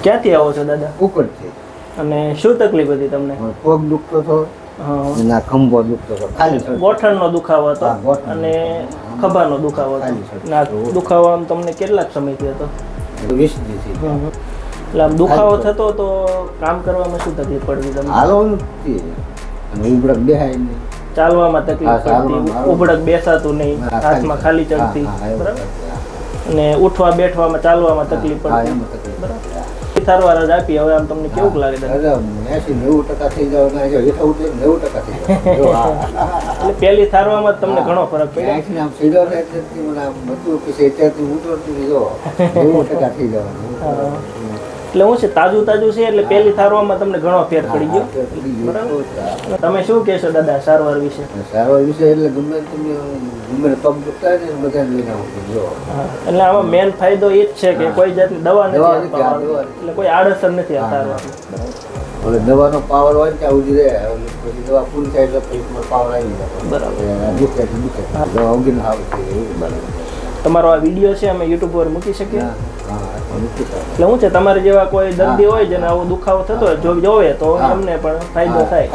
ક્યાંથી આવો છો દાદા? ઉપરથી. અને શું તકલીફ હતી તમને? પગ દુખતો હતો, ના ખંભો દુખતો હતો, ખાલી ગોઠણનો દુખાવો હતો અને ખભાનો દુખાવો હતો. ના દુખાવો આમ તમને કેટલાક સમયથી હતો? 20 દિવસથી. એટલે આમ દુખાવો થતો તો કામ કરવામાં શું તકલીફ પડતી તમને? હાલવાનું નથી અને ઉબળક બેહાય નહીં, ચાલવામાં તકલીફ પડતી, ઉબળક બેસાતું નહીં, હાથમાં ખાલી ચડતી, બરાબર? અને ઉઠવા બેઠવામાં ચાલવામાં તકલીફ પડતી, બરાબર? સારવાર જ આપી. હવે આમ તમને કેવું લાગે? 80-90% થઈ જાવ, 90% થઈ જાય. એટલે પહેલી સારવારમાં જ તમને ઘણો ફરક પડ્યો. આમ સીધો રહે એટલે મને આમ બધું કે અત્યારથી ઉતરતું જો 90% થઈ જવાનું. એટલે હું છે તાજું છે એટલે પહેલી સારવારમાં તમને ઘણો ફેર પડી ગયો, બરાબર? તમે શું કહેશો દાદા સારવાર વિશે? સારવાર વિશે એટલે ગમે પગ દુખતા ને બધાને લઈને આવું જો. એટલે આમાં મેન ફાયદો એ જ છે કે કોઈ જાતની દવા નથી આપવાની, એટલે કોઈ આડઅસર નથી આ સારવારમાં. હવે દવાનો પાવર હોય ત્યાં સુધી રહે, પછી દવા પૂરી થાય એટલે પછી પાવર આવી જાય. બરાબર. દુખે દવા ઉગીને આવે છે. બરાબર. તમારો આ વિડીયો છે અમે યુટ્યુબ પર મૂકી શકીએ? એટલે શું છે તમારે જેવા કોઈ દર્દી હોય જેને આવો દુખાવો થતો હોય, જો જોવે તો એમને પણ ફાયદો થાય.